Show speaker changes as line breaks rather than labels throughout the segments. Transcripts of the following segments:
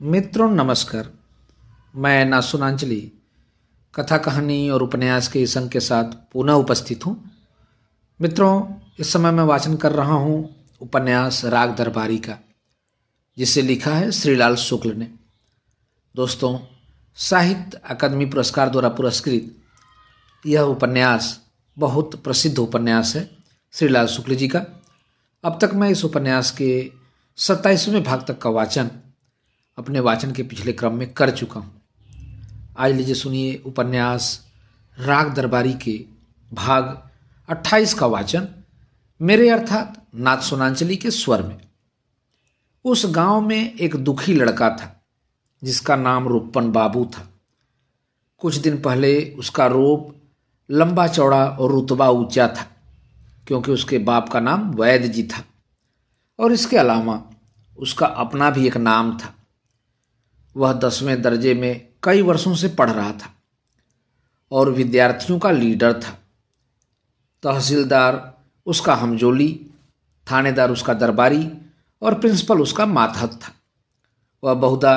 मित्रों नमस्कार। मैं नासुनांजलि कथा कहानी और उपन्यास के इस अंक के साथ पुनः उपस्थित हूँ। मित्रों, इस समय मैं वाचन कर रहा हूँ उपन्यास राग दरबारी का, जिसे लिखा है श्रीलाल शुक्ल ने। दोस्तों, साहित्य अकादमी पुरस्कार द्वारा पुरस्कृत यह उपन्यास बहुत प्रसिद्ध उपन्यास है श्रीलाल शुक्ल जी का। अब तक मैं इस उपन्यास के 27वें भाग तक का वाचन अपने वाचन के पिछले क्रम में कर चुका हूँ। आज लीजिए सुनिए उपन्यास राग दरबारी के भाग 28 का वाचन मेरे अर्थात नाथसुनांजलि के स्वर में। उस गांव में एक दुखी लड़का था जिसका नाम रूपन बाबू था। कुछ दिन पहले उसका रूप लंबा चौड़ा और रुतबा ऊंचा था, क्योंकि उसके बाप का नाम वैद्य जी था और इसके अलावा उसका अपना भी एक नाम था। वह 10वें दर्जे में कई वर्षों से पढ़ रहा था और विद्यार्थियों का लीडर था। तहसीलदार उसका हमजोली, थानेदार उसका दरबारी और प्रिंसिपल उसका मातहत था। वह बहुधा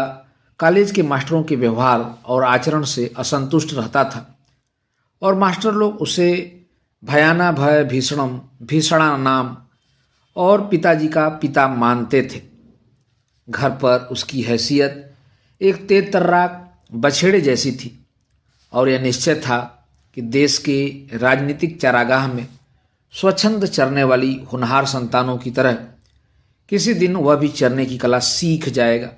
कॉलेज के मास्टरों के व्यवहार और आचरण से असंतुष्ट रहता था और मास्टर लोग उसे भयाना भय भीषणम भीषणा नाम और पिताजी का पिता मानते थे। घर पर उसकी हैसियत एक तेज तर्राक बछेड़े जैसी थी और यह निश्चय था कि देश के राजनीतिक चारागाह में स्वच्छंद चरने वाली होनहार संतानों की तरह किसी दिन वह भी चरने की कला सीख जाएगा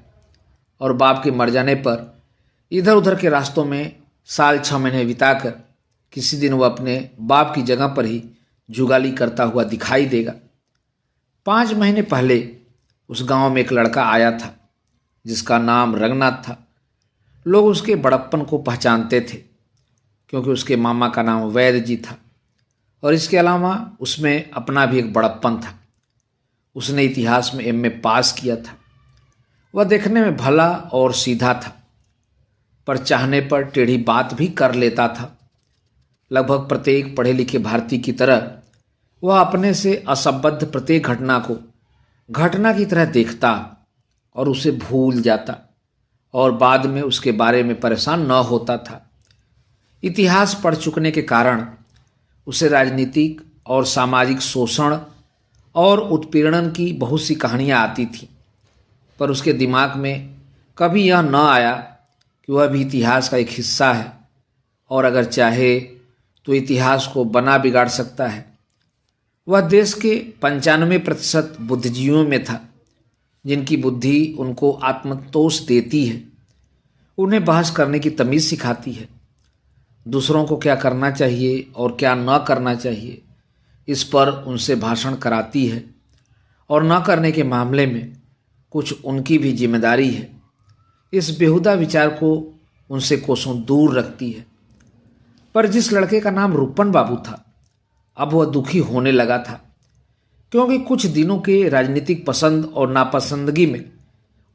और बाप के मर जाने पर इधर उधर के रास्तों में साल 6 महीने बिताकर किसी दिन वह अपने बाप की जगह पर ही जुगाली करता हुआ दिखाई देगा। 5 महीने पहले उस गांव में एक लड़का आया था जिसका नाम रंगनाथ था। लोग उसके बड़प्पन को पहचानते थे क्योंकि उसके मामा का नाम वैद्य जी था और इसके अलावा उसमें अपना भी एक बड़प्पन था। उसने इतिहास में एमए पास किया था। वह देखने में भला और सीधा था, पर चाहने पर टेढ़ी बात भी कर लेता था। लगभग प्रत्येक पढ़े लिखे भारतीय की तरह वह अपने से असंबद्ध प्रत्येक घटना को घटना की तरह देखता और उसे भूल जाता और बाद में उसके बारे में परेशान न होता था। इतिहास पढ़ चुकने के कारण उसे राजनीतिक और सामाजिक शोषण और उत्पीड़न की बहुत सी कहानियाँ आती थीं, पर उसके दिमाग में कभी यह न आया कि वह भी इतिहास का एक हिस्सा है और अगर चाहे तो इतिहास को बना बिगाड़ सकता है। वह देश के 95% बुद्धिजीवियों में था जिनकी बुद्धि उनको आत्मतोष देती है, उन्हें बहस करने की तमीज़ सिखाती है, दूसरों को क्या करना चाहिए और क्या न करना चाहिए इस पर उनसे भाषण कराती है और न करने के मामले में कुछ उनकी भी जिम्मेदारी है। इस बेहुदा विचार को उनसे कोसों दूर रखती है। पर जिस लड़के का नाम रूपन बाबू था, अब वह दुखी होने लगा था, क्योंकि कुछ दिनों के राजनीतिक पसंद और नापसंदगी में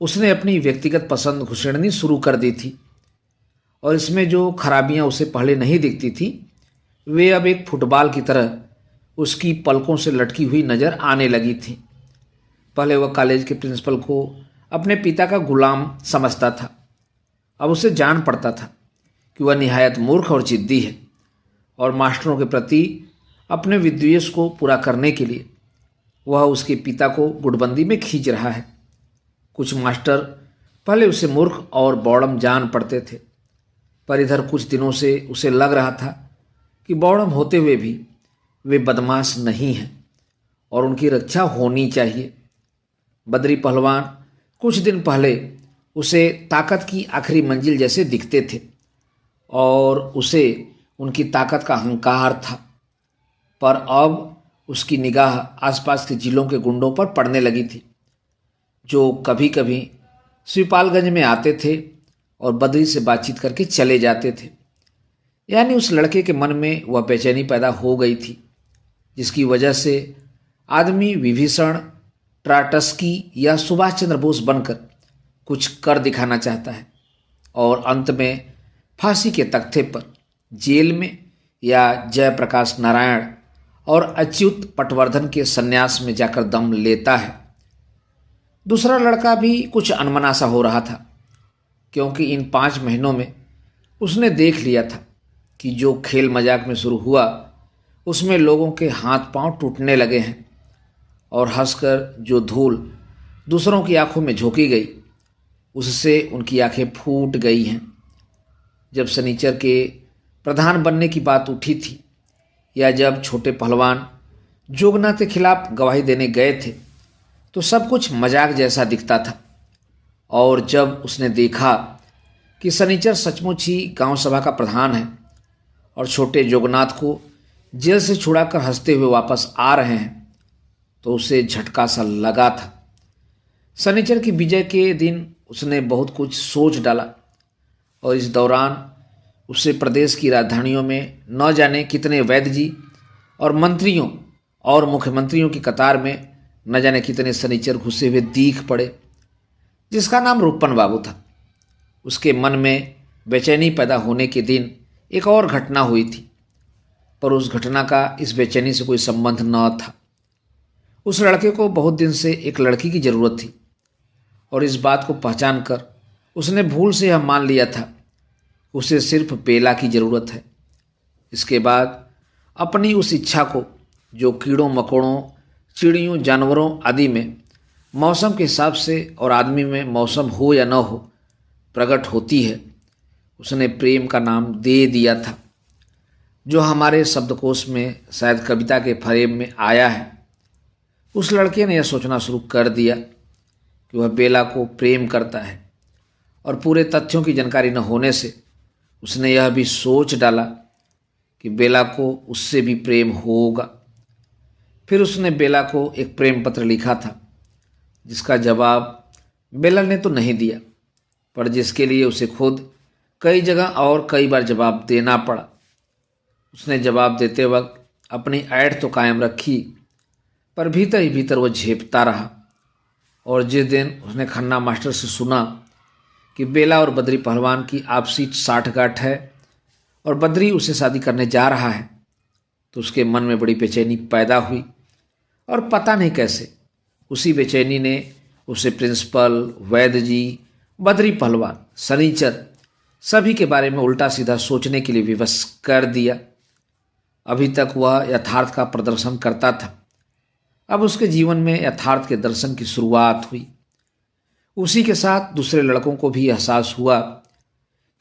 उसने अपनी व्यक्तिगत पसंद घुसेड़नी शुरू कर दी थी और इसमें जो खराबियां उसे पहले नहीं दिखती थी वे अब एक फुटबॉल की तरह उसकी पलकों से लटकी हुई नज़र आने लगी थी। पहले वह कॉलेज के प्रिंसिपल को अपने पिता का गुलाम समझता था। अब उसे जान पड़ता था कि वह निहायत मूर्ख और जिद्दी है और मास्टरों के प्रति अपने विद्वेष को पूरा करने के लिए वह उसके पिता को गुटबंदी में खींच रहा है। कुछ मास्टर पहले उसे मूर्ख और बौड़म जान पड़ते थे, पर इधर कुछ दिनों से उसे लग रहा था कि बौड़म होते हुए भी वे बदमाश नहीं हैं और उनकी रक्षा होनी चाहिए। बद्री पहलवान कुछ दिन पहले उसे ताकत की आखिरी मंजिल जैसे दिखते थे और उसे उनकी ताकत का अहंकार था, पर अब उसकी निगाह आसपास के जिलों के गुंडों पर पड़ने लगी थी जो कभी कभी शिवपालगंज में आते थे और बद्री से बातचीत करके चले जाते थे। यानी उस लड़के के मन में वह बेचैनी पैदा हो गई थी जिसकी वजह से आदमी विभीषण, ट्राटस्की या सुभाष चंद्र बोस बनकर कुछ कर दिखाना चाहता है और अंत में फांसी के तख्ते पर, जेल में या जयप्रकाश नारायण और अच्युत पटवर्धन के सन्यास में जाकर दम लेता है। दूसरा लड़का भी कुछ अनमना सा हो रहा था। क्योंकि इन 5 महीनों में उसने देख लिया था कि जो खेल मजाक में शुरू हुआ उसमें लोगों के हाथ पांव टूटने लगे हैं, और हंसकर जो धूल दूसरों की आंखों में झोंकी गई उससे उनकी आंखें फूट गई हैं। जब शनिचर के प्रधान बनने की बात उठी थी या जब छोटे पहलवान जोगनाथ के खिलाफ गवाही देने गए थे तो सब कुछ मजाक जैसा दिखता था, और जब उसने देखा कि शनिचर सचमुच ही गांव सभा का प्रधान है और छोटे जोगनाथ को जेल से छुड़ाकर हंसते हुए वापस आ रहे हैं तो उसे झटका सा लगा था। शनिचर की विजय के दिन उसने बहुत कुछ सोच डाला, और इस दौरान उसे प्रदेश की राजधानियों में न जाने कितने वैद्य जी और मंत्रियों और मुख्यमंत्रियों की कतार में न जाने कितने शनिचर घुसे हुए दिख पड़े। जिसका नाम रूपन बाबू था, उसके मन में बेचैनी पैदा होने के दिन एक और घटना हुई थी, पर उस घटना का इस बेचैनी से कोई संबंध न था। उस लड़के को बहुत दिन से एक लड़की की ज़रूरत थी, और इस बात को पहचान कर उसने भूल से यह मान लिया था उसे सिर्फ बेला की ज़रूरत है। इसके बाद अपनी उस इच्छा को, जो कीड़ों मकोड़ों, चिड़ियों, जानवरों आदि में मौसम के हिसाब से और आदमी में मौसम हो या न हो प्रकट होती है, उसने प्रेम का नाम दे दिया था, जो हमारे शब्दकोश में शायद कविता के फ्रेम में आया है। उस लड़के ने यह सोचना शुरू कर दिया कि वह बेला को प्रेम करता है, और पूरे तथ्यों की जानकारी न होने से उसने यह भी सोच डाला कि बेला को उससे भी प्रेम होगा। फिर उसने बेला को एक प्रेम पत्र लिखा था, जिसका जवाब बेला ने तो नहीं दिया, पर जिसके लिए उसे खुद कई जगह और कई बार जवाब देना पड़ा। उसने जवाब देते वक्त अपनी ऐठ तो कायम रखी, पर भीतर ही भीतर वह झेपता रहा। और जिस दिन उसने खन्ना मास्टर से सुना कि बेला और बद्री पहलवान की आपसी साठगांठ है और बद्री उसे शादी करने जा रहा है, तो उसके मन में बड़ी बेचैनी पैदा हुई, और पता नहीं कैसे उसी बेचैनी ने उसे प्रिंसिपल, वैद्य जी, बद्री पहलवान, शनिचर सभी के बारे में उल्टा सीधा सोचने के लिए विवश कर दिया। अभी तक वह यथार्थ का प्रदर्शन करता था, अब उसके जीवन में यथार्थ के दर्शन की शुरुआत हुई। उसी के साथ दूसरे लड़कों को भी एहसास हुआ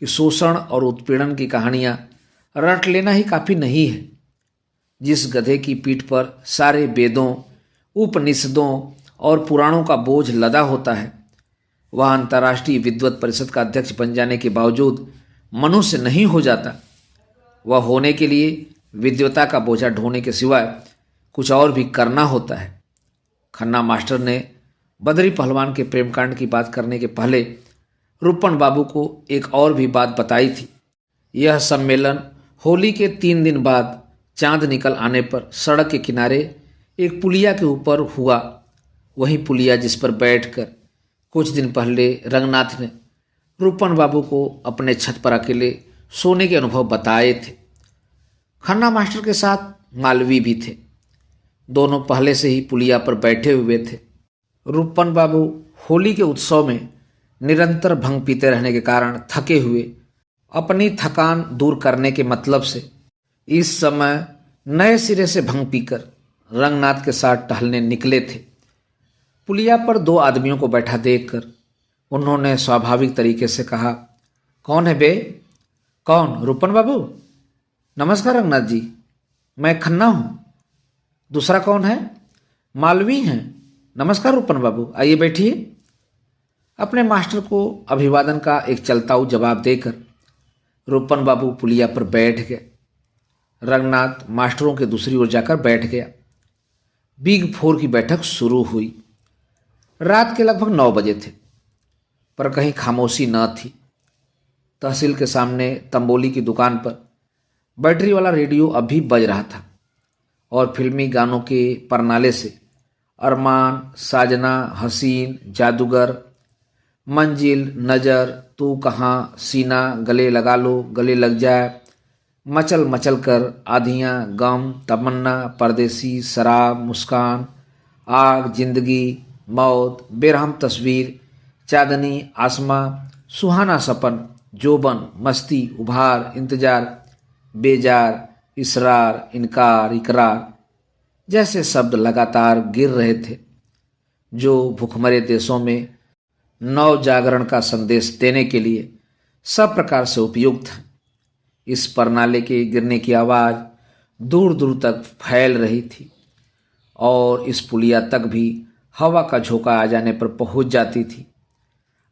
कि शोषण और उत्पीड़न की कहानियां रट लेना ही काफ़ी नहीं है। जिस गधे की पीठ पर सारे वेदों, उपनिषदों और पुराणों का बोझ लदा होता है, वह अंतर्राष्ट्रीय विद्वत परिषद का अध्यक्ष बन जाने के बावजूद मनुष्य नहीं हो जाता। वह होने के लिए विद्वता का बोझा ढोने के सिवाय कुछ और भी करना होता है। खन्ना मास्टर ने बद्री पहलवान के प्रेमकांड की बात करने के पहले रूपन बाबू को एक और भी बात बताई थी। यह सम्मेलन होली के 3 दिन बाद चांद निकल आने पर सड़क के किनारे एक पुलिया के ऊपर हुआ। वही पुलिया जिस पर बैठकर कुछ दिन पहले रंगनाथ ने रूपन बाबू को अपने छत पर अकेले सोने के अनुभव बताए थे। खन्ना मास्टर के साथ मालवी भी थे। दोनों पहले से ही पुलिया पर बैठे हुए थे। रूपन बाबू होली के उत्सव में निरंतर भंग पीते रहने के कारण थके हुए अपनी थकान दूर करने के मतलब से इस समय नए सिरे से भंग पीकर रंगनाथ के साथ टहलने निकले थे। पुलिया पर 2 आदमियों को बैठा देखकर उन्होंने स्वाभाविक तरीके से कहा, कौन है बे? कौन? रूपन बाबू? नमस्कार रंगनाथ जी, मैं खन्ना हूँ। दूसरा कौन है? मालवी हैं। नमस्कार रूपन बाबू, आइए बैठिए। अपने मास्टर को अभिवादन का एक चलताऊ जवाब देकर रूपन बाबू पुलिया पर बैठ गए। रंगनाथ मास्टरों के दूसरी ओर जाकर बैठ गया। बिग 4 की बैठक शुरू हुई। रात के लगभग 9 बजे थे, पर कहीं खामोशी न थी। तहसील के सामने तंबोली की दुकान पर बैटरी वाला रेडियो अभी बज रहा था, और फिल्मी गानों के परनाले से अरमान, साजना, हसीन, जादूगर, मंजिल, नज़र, तू कहाँ, सीना, गले लगा लो, गले लग जाए, मचल मचल कर, आधियाँ, गम, तमन्ना, परदेसी, शराब, मुस्कान, आग, जिंदगी, मौत, बेरहम तस्वीर, चांदनी, आसमां, सुहाना सपन, जोबन, मस्ती, उभार, इंतजार, बेजार, इसरार, इनकार, इकरार जैसे शब्द लगातार गिर रहे थे, जो भूखमरे देशों में नव जागरण का संदेश देने के लिए सब प्रकार से उपयुक्त है। इस प्रणाली के गिरने की आवाज़ दूर दूर तक फैल रही थी और इस पुलिया तक भी हवा का झोंका आ जाने पर पहुंच जाती थी।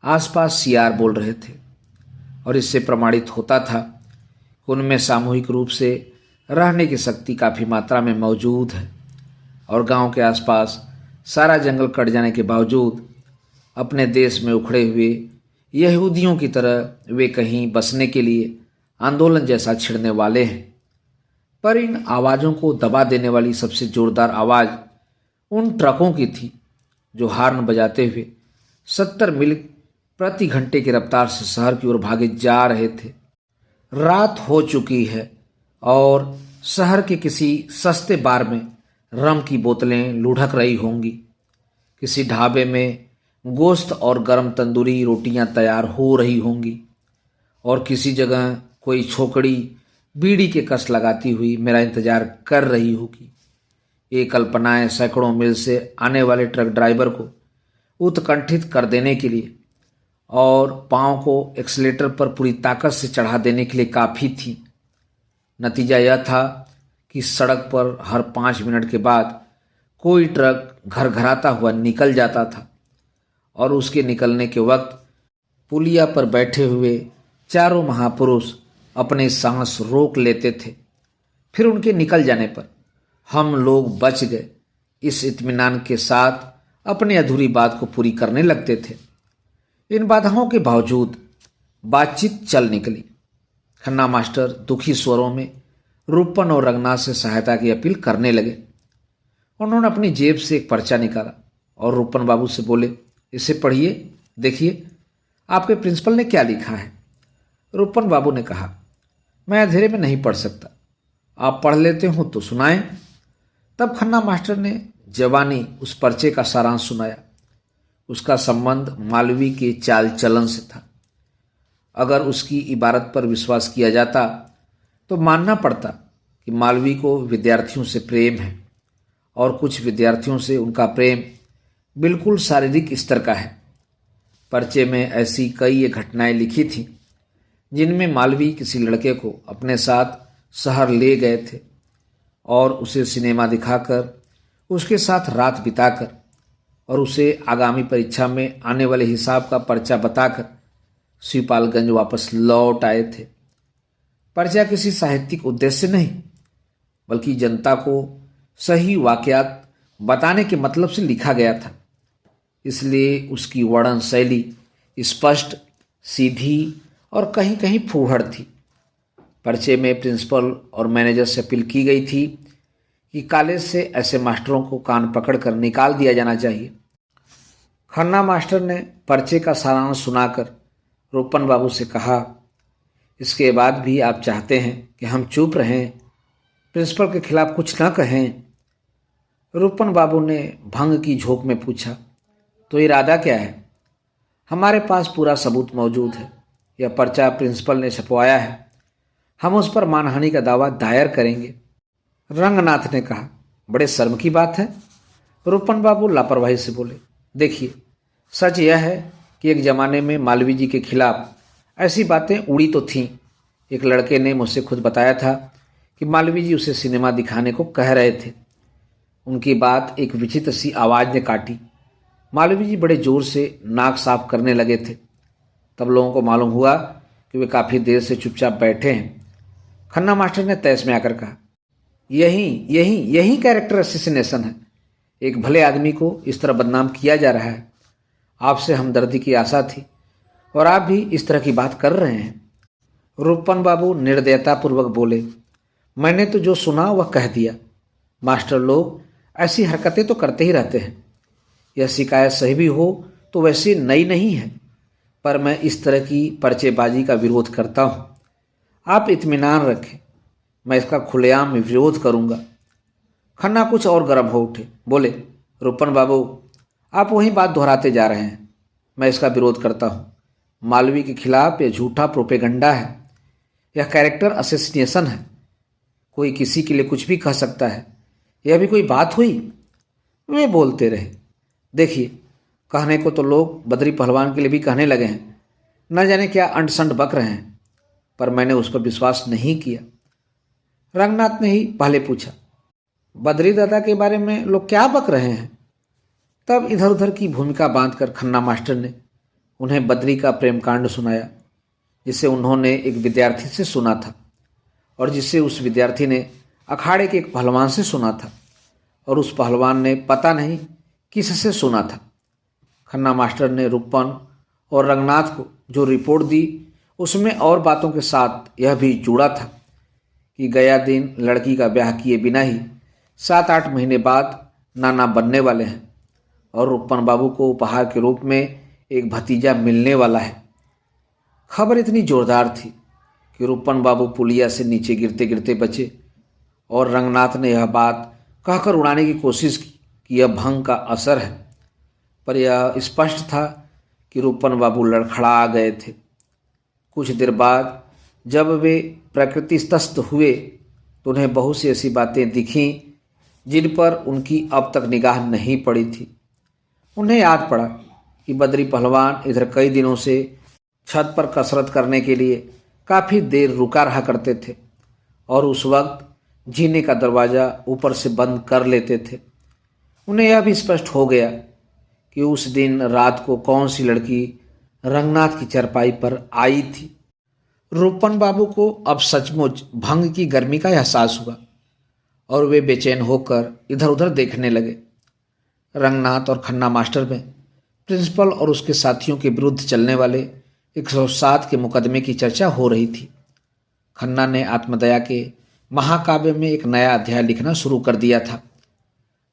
आसपास सियार बोल रहे थे और इससे प्रमाणित होता था कि उनमें सामूहिक रूप से रहने की शक्ति काफ़ी मात्रा में मौजूद है और गांव के आसपास सारा जंगल कट जाने के बावजूद अपने देश में उखड़े हुए यहूदियों की तरह वे कहीं बसने के लिए आंदोलन जैसा छिड़ने वाले हैं। पर इन आवाज़ों को दबा देने वाली सबसे जोरदार आवाज़ उन ट्रकों की थी जो हार्न बजाते हुए 70 मील प्रति घंटे की रफ्तार से शहर की ओर भागे जा रहे थे। रात हो चुकी है और शहर के किसी सस्ते बार में रम की बोतलें लुढ़क रही होंगी। किसी ढाबे में गोश्त और गर्म तंदूरी रोटियां तैयार हो रही होंगी और किसी जगह कोई छोकरी बीड़ी के कस लगाती हुई मेरा इंतजार कर रही होगी। ये कल्पनाएं सैकड़ों मील से आने वाले ट्रक ड्राइवर को उत्कंठित कर देने के लिए और पाँव को एक्सीलेटर पर पूरी ताकत से चढ़ा देने के लिए काफ़ी थी। नतीजा यह था कि सड़क पर हर 5 मिनट के बाद कोई ट्रक घरघराता हुआ निकल जाता था और उसके निकलने के वक्त पुलिया पर बैठे हुए चारों महापुरुष अपने सांस रोक लेते थे। फिर उनके निकल जाने पर हम लोग बच गए इस इत्मीनान के साथ अपनी अधूरी बात को पूरी करने लगते थे। इन बाधाओं के बावजूद बातचीत चल निकली। खन्ना मास्टर दुखी स्वरों में रूपन और रंगनाथ से सहायता की अपील करने लगे। उन्होंने अपनी जेब से एक पर्चा निकाला और रूपन बाबू से बोले, इसे पढ़िए, देखिए आपके प्रिंसिपल ने क्या लिखा है। रूपन बाबू ने कहा, मैं अंधेरे में नहीं पढ़ सकता, आप पढ़ लेते हो तो सुनाएं। तब खन्ना मास्टर ने जवानी उस पर्चे का सारांश सुनाया। उसका संबंध मालवी के चाल चलन से था। अगर उसकी इबारत पर विश्वास किया जाता तो मानना पड़ता कि मालवी को विद्यार्थियों से प्रेम है और कुछ विद्यार्थियों से उनका प्रेम बिल्कुल शारीरिक स्तर का है। पर्चे में ऐसी कई घटनाएं लिखी थीं जिनमें मालवी किसी लड़के को अपने साथ शहर ले गए थे और उसे सिनेमा दिखाकर, उसके साथ रात बिताकर और उसे आगामी परीक्षा में आने वाले हिसाब का पर्चा बताकर शिवपालगंज वापस लौट आए थे। पर्चा किसी साहित्यिक उद्देश्य से नहीं बल्कि जनता को सही वाकयात बताने के मतलब से लिखा गया था। इसलिए उसकी वर्णन शैली स्पष्ट, सीधी और कहीं कहीं फूहड़ थी। पर्चे में प्रिंसिपल और मैनेजर से अपील की गई थी कि कॉलेज से ऐसे मास्टरों को कान पकड़कर निकाल दिया जाना चाहिए। खन्ना मास्टर ने पर्चे का सारांश सुनाकर रूपन बाबू से कहा, इसके बाद भी आप चाहते हैं कि हम चुप रहें, प्रिंसिपल के खिलाफ कुछ न कहें। रूपन बाबू ने भंग की झोंक में पूछा, तो इरादा क्या है? हमारे पास पूरा सबूत मौजूद है। यह पर्चा प्रिंसिपल ने छपवाया है। हम उस पर मानहानि का दावा दायर करेंगे। रंगनाथ ने कहा, बड़े शर्म की बात है। रूपन बाबू लापरवाही से बोले, देखिए सच यह है कि एक ज़माने में मालवी जी के खिलाफ ऐसी बातें उड़ी तो थीं। एक लड़के ने मुझसे खुद बताया था कि मालवी जी उसे सिनेमा दिखाने को कह रहे थे। उनकी बात एक विचित्र सी आवाज़ ने काटी। मालवी जी बड़े ज़ोर से नाक साफ करने लगे थे। तब लोगों को मालूम हुआ कि वे काफ़ी देर से चुपचाप बैठे हैं। खन्ना मास्टर ने तैस में आकर कहा, यही कैरेक्टर असैसिनेशन है। एक भले आदमी को इस तरह बदनाम किया जा रहा है। आपसे हमदर्दी की आशा थी और आप भी इस तरह की बात कर रहे हैं। रूपन बाबू निर्दयतापूर्वक बोले, मैंने तो जो सुना वह कह दिया। मास्टर लोग ऐसी हरकतें तो करते ही रहते हैं। यह शिकायत सही भी हो तो वैसे नई नहीं है, पर मैं इस तरह की पर्चेबाजी का विरोध करता हूँ। आप इत्मीनान रखें, मैं इसका खुलेआम विरोध करूँगा। खन्ना कुछ और गर्म हो उठे, बोले, रूपन बाबू आप वही बात दोहराते जा रहे हैं। मैं इसका विरोध करता हूँ। मालवीय के खिलाफ यह झूठा प्रोपेगंडा है, यह कैरेक्टर असेसिनेशन है। कोई किसी के लिए कुछ भी कह सकता है, यह भी कोई बात हुई? वे बोलते रहे। देखिए, कहने को तो लोग बद्री पहलवान के लिए भी कहने लगे हैं, न जाने क्या अंट संट बक रहे हैं, पर मैंने उस पर विश्वास नहीं किया। रंगनाथ ने ही पहले पूछा, बद्री दादा के बारे में लोग क्या बक रहे हैं? तब इधर उधर की भूमिका बांधकर खन्ना मास्टर ने उन्हें बद्री का प्रेम कांड सुनाया, जिसे उन्होंने एक विद्यार्थी से सुना था और जिसे उस विद्यार्थी ने अखाड़े के एक पहलवान से सुना था, और उस पहलवान ने पता नहीं किससे सुना था। खन्ना मास्टर ने रूपन और रंगनाथ को जो रिपोर्ट दी, उसमें और बातों के साथ यह भी जुड़ा था कि गया दिन लड़की का ब्याह किए बिना ही 7-8 महीने बाद नाना बनने वाले हैं और रूपन बाबू को उपहार के रूप में एक भतीजा मिलने वाला है। खबर इतनी जोरदार थी कि रूपन बाबू पुलिया से नीचे गिरते गिरते बचे, और रंगनाथ ने यह बात कहकर उड़ाने की कोशिश की कि यह भंग का असर है, पर यह स्पष्ट था कि रूपन बाबू लड़खड़ा गए थे। कुछ देर बाद जब वे प्रकृतिस्थस्थ हुए तो उन्हें बहुत सी ऐसी बातें दिखीं जिन पर उनकी अब तक निगाह नहीं पड़ी थी। उन्हें याद पड़ा कि बद्री पहलवान इधर कई दिनों से छत पर कसरत करने के लिए काफ़ी देर रुका रहा करते थे और उस वक्त जीने का दरवाज़ा ऊपर से बंद कर लेते थे। उन्हें यह भी स्पष्ट हो गया कि उस दिन रात को कौन सी लड़की रंगनाथ की चारपाई पर आई थी। रूपन बाबू को अब सचमुच भंग की गर्मी का एहसास हुआ और वे बेचैन होकर इधर उधर देखने लगे। रंगनाथ और खन्ना मास्टर में प्रिंसिपल और उसके साथियों के विरुद्ध चलने वाले 107 के मुकदमे की चर्चा हो रही थी। खन्ना ने आत्मदया के महाकाव्य में एक नया अध्याय लिखना शुरू कर दिया था।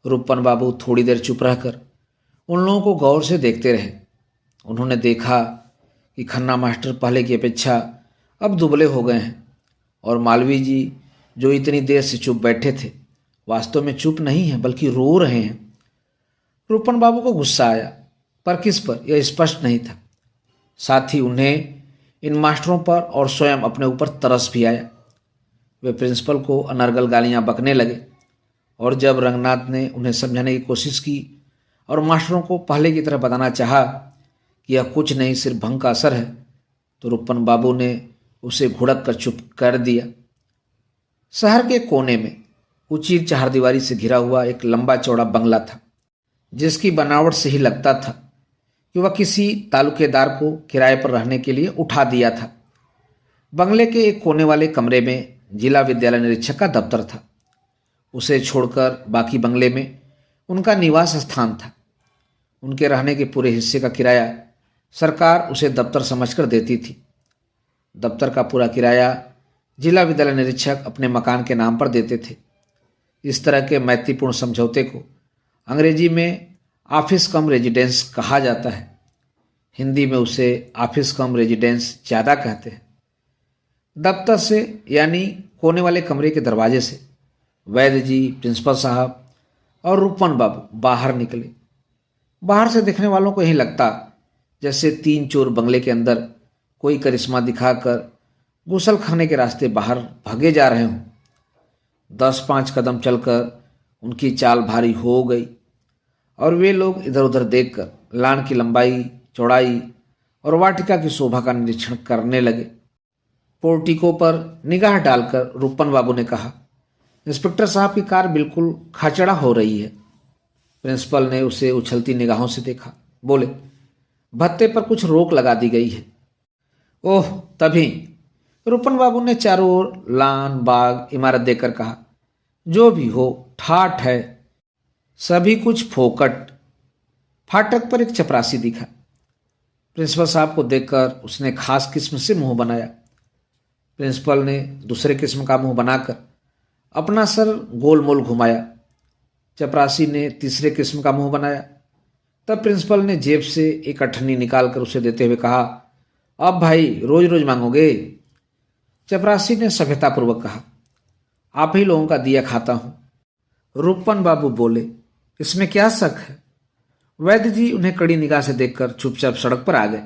रूपन बाबू थोड़ी देर चुप रहकर उन लोगों को गौर से देखते रहे। उन्होंने देखा कि खन्ना मास्टर पहले की अपेक्षा अब दुबले हो गए हैं और मालवीय जी जो इतनी देर से चुप बैठे थे वास्तव में चुप नहीं हैं बल्कि रो रहे हैं। रूपन बाबू को गुस्सा आया, पर किस पर यह स्पष्ट नहीं था। साथ ही उन्हें इन मास्टरों पर और स्वयं अपने ऊपर तरस भी आया। वे प्रिंसिपल को अनर्गल गालियां बकने लगे और जब रंगनाथ ने उन्हें समझाने की कोशिश की और मास्टरों को पहले की तरह बताना चाहा कि यह कुछ नहीं सिर्फ भंग का असर है, तो रूपन बाबू ने उसे घुड़क कर चुप कर दिया। शहर के कोने में ऊंची चारदीवारी से घिरा हुआ एक लंबा चौड़ा बंगला था, जिसकी बनावट से ही लगता था कि वह किसी तालुकेदार को किराए पर रहने के लिए उठा दिया था। बंगले के एक कोने वाले कमरे में जिला विद्यालय निरीक्षक का दफ्तर था। उसे छोड़कर बाकी बंगले में उनका निवास स्थान था। उनके रहने के पूरे हिस्से का किराया सरकार उसे दफ्तर समझकर देती थी। दफ्तर का पूरा किराया जिला विद्यालय निरीक्षक अपने मकान के नाम पर देते थे। इस तरह के मैत्रीपूर्ण समझौते को अंग्रेजी में ऑफिस कम रेजिडेंस कहा जाता है। हिंदी में उसे ऑफिस कम रेजिडेंस ज़्यादा कहते हैं। दफ्तर से यानी कोने वाले कमरे के दरवाजे से वैद्य जी, प्रिंसिपल साहब और रूपन बाबू बाहर निकले। बाहर से देखने वालों को यही लगता जैसे 3 चोर बंगले के अंदर कोई करिश्मा दिखाकर गुसल खाने के रास्ते बाहर भागे जा रहे हों। 10-5 कदम चलकर उनकी चाल भारी हो गई और वे लोग इधर उधर देखकर लान की लंबाई, चौड़ाई और वाटिका की शोभा का निरीक्षण करने लगे। पोर्टिको पर निगाह डालकर रूपन बाबू ने कहा, इंस्पेक्टर साहब की कार बिल्कुल खाचड़ा हो रही है। प्रिंसिपल ने उसे उछलती निगाहों से देखा, बोले, भत्ते पर कुछ रोक लगा दी गई है। ओह, तभी रूपन बाबू ने चारों ओर लान, बाग, इमारत देखकर कहा, जो भी हो ठाठ है, सभी कुछ फोकट। फाटक पर एक चपरासी दिखा। प्रिंसिपल साहब को देखकर उसने खास किस्म से मुंह बनाया। प्रिंसिपल ने दूसरे किस्म का मुंह बनाकर अपना सर गोल मोल घुमाया। चपरासी ने तीसरे किस्म का मुंह बनाया। तब प्रिंसिपल ने जेब से एक अठन्नी निकालकर उसे देते हुए कहा, अब भाई रोज रोज मांगोगे? चपरासी ने सभ्यतापूर्वक कहा, आप ही लोगों का दिया खाता हूं। रूपन बाबू बोले, इसमें क्या शक है? वैद्य जी उन्हें कड़ी निगाह से देखकर चुपचाप सड़क पर आ गए।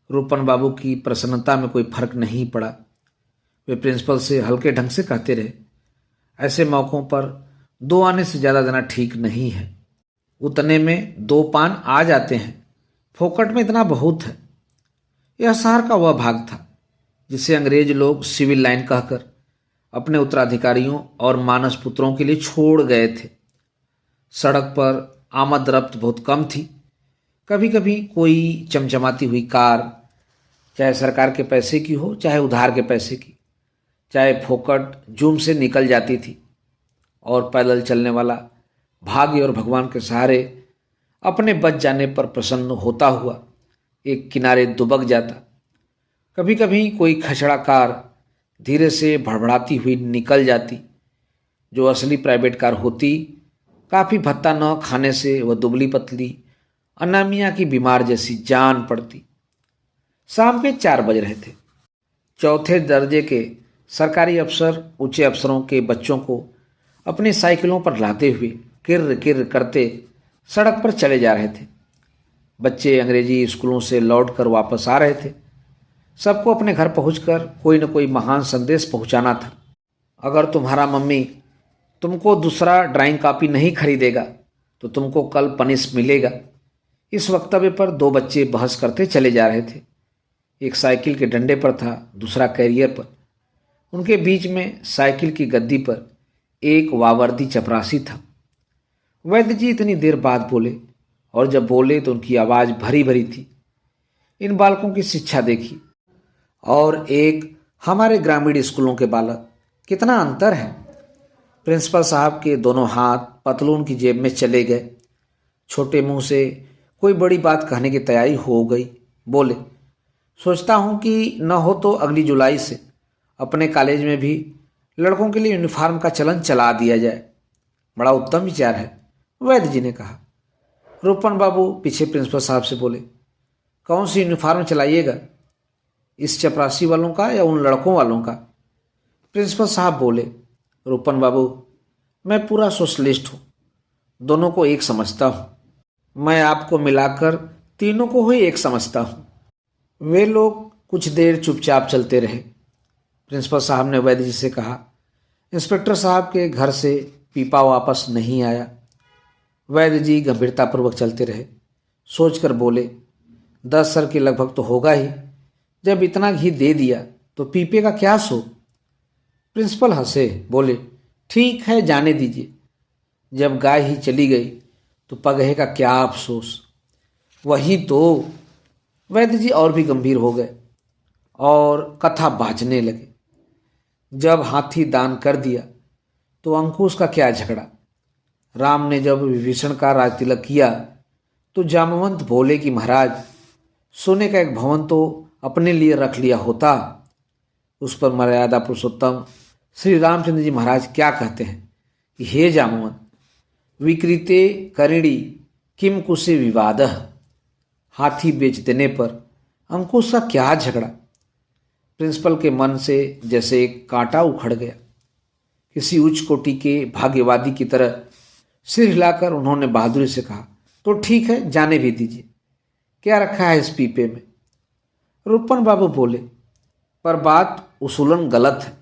रूपन बाबू की प्रसन्नता में कोई फर्क नहीं पड़ा। वे प्रिंसिपल से हल्के ढंग से कहते रहे, ऐसे मौक़ों पर 2 आने से ज़्यादा देना ठीक नहीं है। उतने में 2 पान आ जाते हैं, फोकट में इतना बहुत है। यह शहर का वह भाग था जिसे अंग्रेज लोग सिविल लाइन कहकर अपने उत्तराधिकारियों और मानस पुत्रों के लिए छोड़ गए थे। सड़क पर आमद रफ्त बहुत कम थी। कभी कभी कोई चमचमाती हुई कार, चाहे सरकार के पैसे की हो चाहे उधार के पैसे की, चाहे फोकट जूम से निकल जाती थी और पैदल चलने वाला भाग्य और भगवान के सहारे अपने बच जाने पर प्रसन्न होता हुआ एक किनारे दुबक जाता। कभी कभी कोई खचड़ा कार धीरे से भड़बड़ाती हुई निकल जाती। जो असली प्राइवेट कार होती, काफ़ी भत्ता न खाने से वह दुबली पतली अनामिया की बीमार जैसी जान पड़ती। शाम के 4 बज रहे थे। चौथे दर्जे के सरकारी अफसर ऊंचे अफसरों के बच्चों को अपनी साइकिलों पर लाते हुए किर्र किर्र करते सड़क पर चले जा रहे थे। बच्चे अंग्रेजी स्कूलों से लौटकर वापस आ रहे थे। सबको अपने घर पहुंचकर कोई न कोई महान संदेश पहुंचाना था। अगर तुम्हारा मम्मी तुमको दूसरा ड्राइंग कॉपी नहीं खरीदेगा तो तुमको कल पनिश मिलेगा। इस वक्तव्य पर 2 बच्चे बहस करते चले जा रहे थे। एक साइकिल के डंडे पर था, दूसरा कैरियर पर। उनके बीच में साइकिल की गद्दी पर एक वावर्दी चपरासी था। वैद्य जी इतनी देर बाद बोले, और जब बोले तो उनकी आवाज़ भरी भरी थी। इन बालकों की शिक्षा देखी और एक हमारे ग्रामीण स्कूलों के बालक, कितना अंतर है। प्रिंसिपल साहब के दोनों हाथ पतलून की जेब में चले गए। छोटे मुंह से कोई बड़ी बात कहने की तैयारी हो गई। बोले, सोचता हूँ कि न हो तो अगली जुलाई से अपने कॉलेज में भी लड़कों के लिए यूनिफॉर्म का चलन चला दिया जाए। बड़ा उत्तम विचार है, वैद्य जी ने कहा। रूपन बाबू पीछे प्रिंसिपल साहब से बोले, कौन सी यूनिफॉर्म चलाइएगा, इस चपरासी वालों का या उन लड़कों वालों का? प्रिंसिपल साहब बोले, रूपन बाबू, मैं पूरा सोशलिस्ट हूँ, दोनों को एक समझता हूँ। मैं आपको मिलाकर तीनों को ही एक समझता हूँ। वे लोग कुछ देर चुपचाप चलते रहे। प्रिंसिपल साहब ने वैद्य जी से कहा, इंस्पेक्टर साहब के घर से पीपा वापस नहीं आया। वैद्य जी गंभीरतापूर्वक चलते रहे। सोचकर बोले, 10 सर के लगभग तो होगा ही। जब इतना घी दे दिया तो पीपे का क्या सो। प्रिंसिपल हंसे, बोले, ठीक है, जाने दीजिए। जब गाय ही चली गई तो पगहे का क्या अफसोस। वही तो। वैद्य जी और भी गंभीर हो गए और कथा बाजने लगे। जब हाथी दान कर दिया तो अंकुश का क्या झगड़ा। राम ने जब विभीषण का राज तिलक किया तो जामवंत बोले कि महाराज, सोने का एक भवन तो अपने लिए रख लिया होता। उस पर मर्यादा पुरुषोत्तम श्री रामचंद्र जी महाराज क्या कहते हैं कि हे जामवंत, विकृते करिणी किम कुसे विवादः। हाथी बेच देने पर अंकुश का क्या झगड़ा। प्रिंसिपल के मन से जैसे एक कांटा उखड़ गया। किसी उच्च कोटि के भाग्यवादी की तरह सिर हिलाकर उन्होंने बहादुरी से कहा, तो ठीक है, जाने भी दीजिए। क्या रखा है इस पीपे में? रूपन बाबू बोले, पर बात उसूलन गलत है।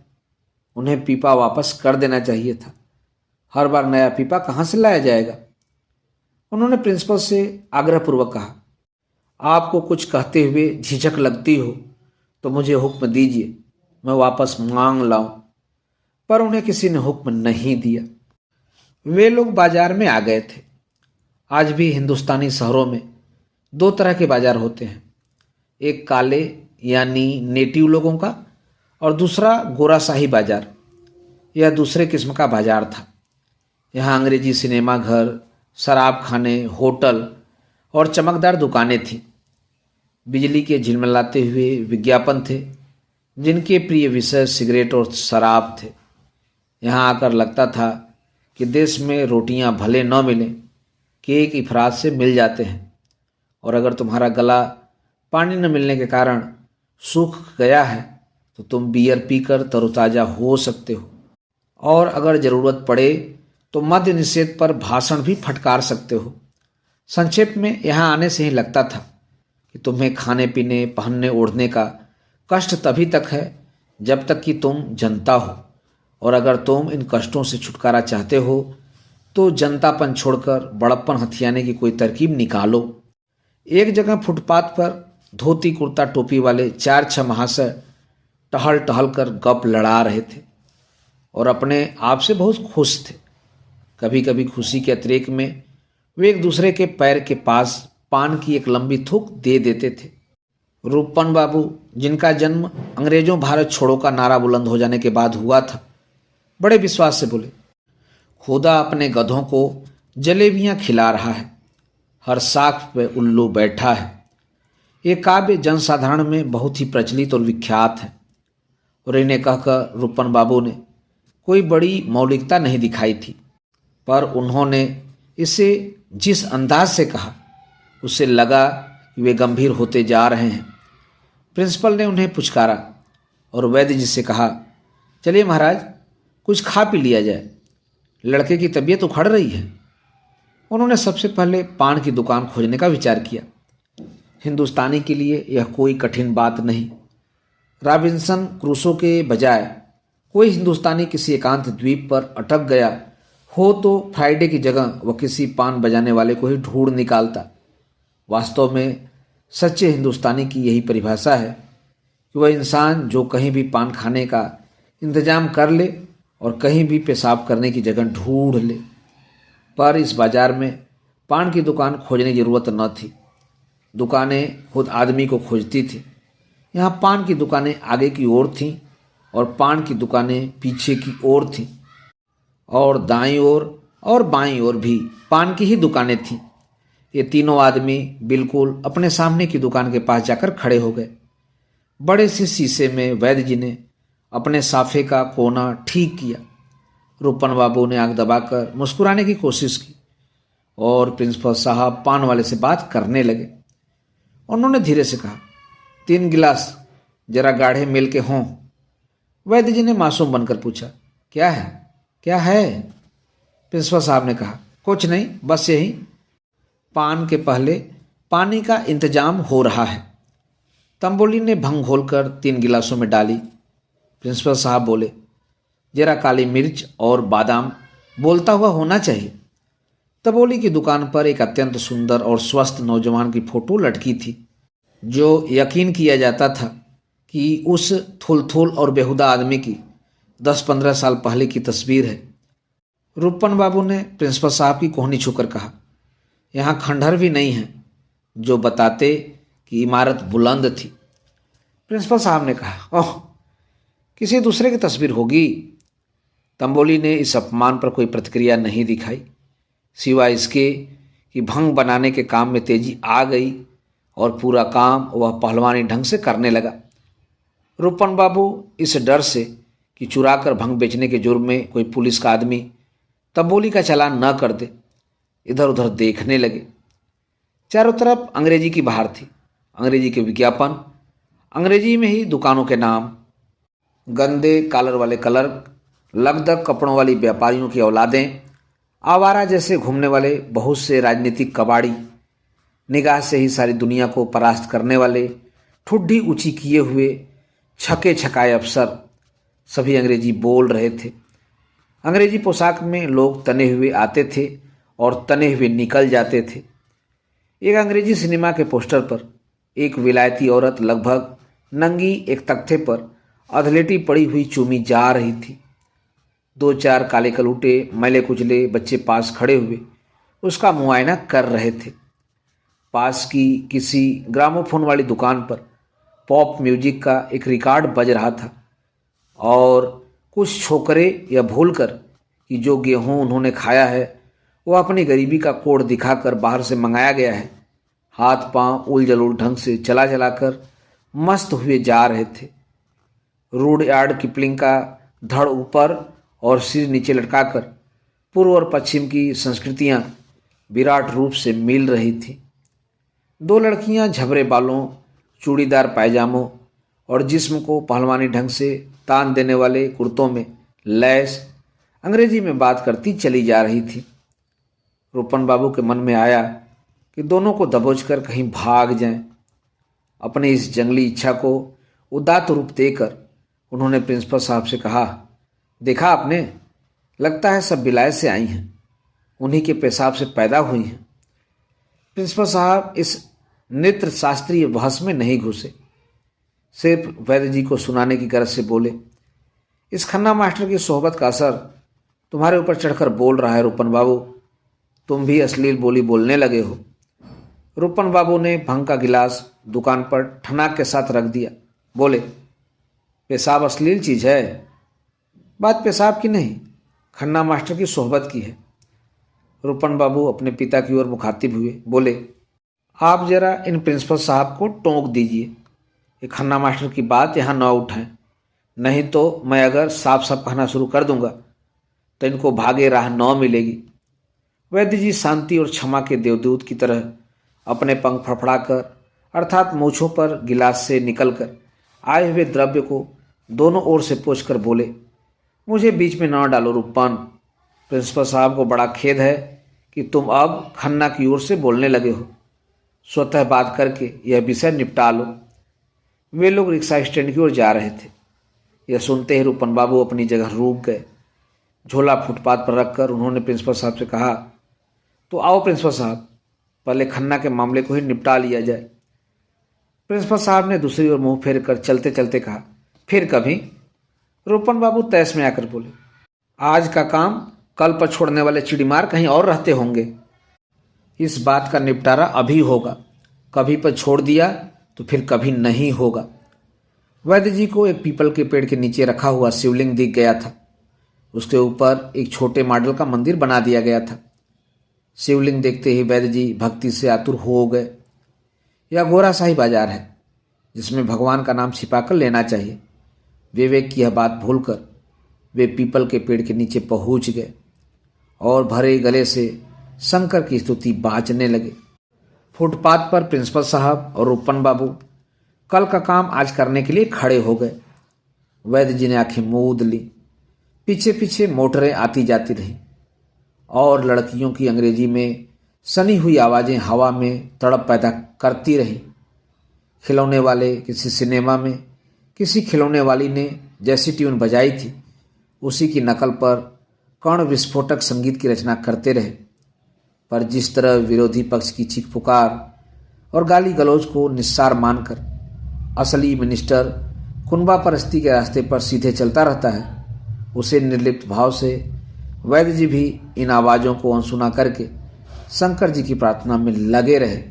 उन्हें पीपा वापस कर देना चाहिए था। हर बार नया पीपा कहाँ से लाया जाएगा। उन्होंने प्रिंसिपल से आग्रहपूर्वक कहा, आपको कुछ कहते हुए झिझक लगती हो तो मुझे हुक्म दीजिए, मैं वापस मांग लाऊं। पर उन्हें किसी ने हुक्म नहीं दिया। वे लोग बाजार में आ गए थे। आज भी हिंदुस्तानी शहरों में 2 तरह के बाजार होते हैं, एक काले यानी नेटिव लोगों का और दूसरा गोराशाही बाजार। यह दूसरे किस्म का बाजार था। यहाँ अंग्रेजी सिनेमा घर, शराब खाने, होटल और चमकदार दुकानें थीं। बिजली के झिलमिलाते हुए विज्ञापन थे जिनके प्रिय विषय सिगरेट और शराब थे। यहाँ आकर लगता था कि देश में रोटियां भले न मिलें, केक इफरात से मिल जाते हैं, और अगर तुम्हारा गला पानी न मिलने के कारण सूख गया है तो तुम बियर पीकर तरोताज़ा हो सकते हो, और अगर ज़रूरत पड़े तो मद्य निषेध पर भाषण भी फटकार सकते हो। संक्षेप में यहाँ आने से ही लगता था कि तुम्हें खाने पीने, पहनने ओढ़ने का कष्ट तभी तक है जब तक कि तुम जनता हो, और अगर तुम इन कष्टों से छुटकारा चाहते हो तो जनतापन छोड़कर बड़प्पन हथियाने की कोई तरकीब निकालो। एक जगह फुटपाथ पर धोती कुर्ता टोपी वाले 4-6 महाशय टहल टहल कर गप लड़ा रहे थे और अपने आप से बहुत खुश थे। कभी कभी खुशी के अतिरेक में वे एक दूसरे के पैर के पास पान की एक लंबी थूक दे देते थे। रूपन बाबू, जिनका जन्म अंग्रेजों भारत छोड़ो का नारा बुलंद हो जाने के बाद हुआ था, बड़े विश्वास से बोले, खुदा अपने गधों को जलेबियां खिला रहा है, हर साख पे उल्लू बैठा है। ये काव्य जनसाधारण में बहुत ही प्रचलित और विख्यात है, और इन्हें कहकर रूपन बाबू ने कोई बड़ी मौलिकता नहीं दिखाई थी, पर उन्होंने इसे जिस अंदाज से कहा उससे लगा कि वे गंभीर होते जा रहे हैं। प्रिंसिपल ने उन्हें पुचकारा और वैद्य जी से कहा, चलिए महाराज, कुछ खा पी लिया जाए, लड़के की तबीयत उखड़ रही है। उन्होंने सबसे पहले पान की दुकान खोजने का विचार किया। हिंदुस्तानी के लिए यह कोई कठिन बात नहीं। रॉबिन्सन क्रूसो के बजाय कोई हिंदुस्तानी किसी एकांत द्वीप पर अटक गया हो तो फ्राइडे की जगह वह किसी पान बजाने वाले को ही ढूंढ निकालता। वास्तव में सच्चे हिंदुस्तानी की यही परिभाषा है कि वह इंसान जो कहीं भी पान खाने का इंतजाम कर ले और कहीं भी पेशाब करने की जगह ढूंढ ले। पर इस बाजार में पान की दुकान खोजने की जरूरत न थी, दुकानें खुद आदमी को खोजती थी। यहाँ पान की दुकानें आगे की ओर थीं और पान की दुकानें पीछे की ओर थीं, और दाईं ओर और बाईं ओर भी पान की ही दुकानें थीं। ये तीनों आदमी बिल्कुल अपने सामने की दुकान के पास जाकर खड़े हो गए। बड़े से शीशे में वैद्य जी ने अपने साफे का कोना ठीक किया। रूपन बाबू ने आंख दबाकर मुस्कुराने की कोशिश की और प्रिंसिपल साहब पान वाले से बात करने लगे। उन्होंने धीरे से कहा, 3 गिलास जरा गाढ़े मिल के हों। वैद्य जी ने मासूम बनकर पूछा, क्या है, क्या है? प्रिंसिपल साहब ने कहा, कुछ नहीं, बस यही, पान के पहले पानी का इंतजाम हो रहा है। तंबोली ने भंग घोलकर 3 गिलासों में डाली। प्रिंसिपल साहब बोले, जरा काली मिर्च और बादाम बोलता हुआ होना चाहिए। तंबोली की दुकान पर एक अत्यंत सुंदर और स्वस्थ नौजवान की फोटो लटकी थी, जो यकीन किया जाता था कि उस थुलथुल और बेहुदा आदमी की 10-15 साल पहले की तस्वीर है। रूपन बाबू ने प्रिंसिपल साहब की कोहनी छूकर कहा, यहाँ खंडहर भी नहीं है जो बताते कि इमारत बुलंद थी। प्रिंसिपल साहब ने कहा, ओह, किसी दूसरे की तस्वीर होगी। तंबोली ने इस अपमान पर कोई प्रतिक्रिया नहीं दिखाई, सिवाय इसके कि भंग बनाने के काम में तेजी आ गई और पूरा काम वह पहलवानी ढंग से करने लगा। रूपन बाबू इस डर से कि चुरा कर भंग बेचने के जुर्म में कोई पुलिस का आदमी तंबोली का चालान न कर दे, इधर उधर देखने लगे। चारों तरफ अंग्रेजी की बहार थी, अंग्रेजी के विज्ञापन, अंग्रेजी में ही दुकानों के नाम, गंदे कॉलर वाले क्लर्क, लगदग कपड़ों वाली व्यापारियों की औलादें, आवारा जैसे घूमने वाले बहुत से राजनीतिक कबाड़ी, निगाह से ही सारी दुनिया को परास्त करने वाले ठुड्डी ऊंची किए हुए छके छकाए अफसर, सभी अंग्रेजी बोल रहे थे। अंग्रेजी पोशाक में लोग तने हुए आते थे और तने हुए निकल जाते थे। एक अंग्रेजी सिनेमा के पोस्टर पर एक विलायती औरत लगभग नंगी एक तख्ते पर अधलेटी पड़ी हुई चूमी जा रही थी। 2-4 काले कलूटे मैले कुचले बच्चे पास खड़े हुए उसका मुआयना कर रहे थे। पास की किसी ग्रामोफोन वाली दुकान पर पॉप म्यूजिक का एक रिकॉर्ड बज रहा था और कुछ छोकरे यह भूलकर कि जो गेहूं उन्होंने खाया है वह अपनी गरीबी का कोड दिखाकर बाहर से मंगाया गया है, हाथ पांव उल जलूल ढंग से चला चलाकर मस्त हुए जा रहे थे। रूडयार्ड किपलिंग का धड़ ऊपर और सिर नीचे लटकाकर पूर्व और पश्चिम की संस्कृतियां विराट रूप से मिल रही थी। 2 लड़कियां झबरे बालों, चूड़ीदार पायजामों और जिस्म को पहलवानी ढंग से तान देने वाले कुर्तों में लैस अंग्रेजी में बात करती चली जा रही थी। रूपन बाबू के मन में आया कि दोनों को दबोच कर कहीं भाग जाएं। अपनी इस जंगली इच्छा को उदात्त रूप देकर उन्होंने प्रिंसिपल साहब से कहा, देखा आपने, लगता है सब विलायत से आई हैं, उन्हीं के पेशाब से पैदा हुई हैं। प्रिंसिपल साहब इस नृत्य शास्त्रीय बहस में नहीं घुसे, सिर्फ वैद्य जी को सुनाने की गरज से बोले, इस खन्ना मास्टर की सोहबत का असर तुम्हारे ऊपर चढ़कर बोल रहा है रूपन बाबू, तुम भी अश्लील बोली बोलने लगे हो। रूपन बाबू ने भंग का गिलास दुकान पर ठनाक के साथ रख दिया, बोले, पेशाब अश्लील चीज़ है? बात पेशाब की नहीं, खन्ना मास्टर की सोहबत की है। रूपन बाबू अपने पिता की ओर मुखातिब हुए, बोले, आप जरा इन प्रिंसिपल साहब को टोक दीजिए, ये खन्ना मास्टर की बात यहाँ न उठाएं, नहीं तो मैं अगर साफ साफ कहना शुरू कर दूंगा तो इनको भागे राह न मिलेगी। वैद्य जी शांति और क्षमा के देवदूत की तरह अपने पंख फड़फड़ाकर अर्थात मूछों पर गिलास से निकलकर आए हुए द्रव्य को दोनों ओर से पोंछकर बोले, मुझे बीच में न डालो रूपन, प्रिंसिपल साहब को बड़ा खेद है कि तुम अब खन्ना की ओर से बोलने लगे हो, स्वतः बात करके यह विषय निपटा लो। वे लोग रिक्शा स्टैंड की ओर जा रहे थे। यह सुनते ही रूपन बाबू अपनी जगह रुक गए। झोला फुटपाथ पर रखकर उन्होंने प्रिंसिपल साहब से कहा, तो आओ प्रिंसिपल साहब, पहले खन्ना के मामले को ही निपटा लिया जाए। प्रिंसिपल साहब ने दूसरी ओर मुंह फेर कर चलते चलते कहा, फिर कभी। रूपन बाबू तैस में आकर बोले, आज का काम कल पर छोड़ने वाले चिड़ीमार कहीं और रहते होंगे, इस बात का निपटारा अभी होगा, कभी पर छोड़ दिया तो फिर कभी नहीं होगा। वैद्य जी को एक पीपल के पेड़ के नीचे रखा हुआ शिवलिंग दिख गया था। उसके ऊपर एक छोटे मॉडल का मंदिर बना दिया गया था। शिवलिंग देखते ही वैद्य जी भक्ति से आतुर हो गए। यह गोराशाही बाजार है जिसमें भगवान का नाम छिपाकर लेना चाहिए। विवेक की यह बात भूलकर वे पीपल के पेड़ के नीचे पहुंच गए और भरे गले से शंकर की स्तुति बाजने लगे। फुटपाथ पर प्रिंसिपल साहब और रूपन बाबू कल का काम आज करने के लिए खड़े हो गए। वैद्य जी ने आंखें मूंद ली। पीछे पीछे मोटरें आती जाती रहीं और लड़कियों की अंग्रेजी में सनी हुई आवाज़ें हवा में तड़प पैदा करती रहीं। खिलौने वाले किसी सिनेमा में किसी खिलौने वाली ने जैसी ट्यून बजाई थी उसी की नकल पर कण विस्फोटक संगीत की रचना करते रहे। पर जिस तरह विरोधी पक्ष की चीख पुकार और गाली गलौज को निस्सार मानकर असली मिनिस्टर कुनबा परस्ती के रास्ते पर सीधे चलता रहता है, उसे निर्लिप्त भाव से वैद्य जी भी इन आवाज़ों को अनसुना करके शंकर जी की प्रार्थना में लगे रहे।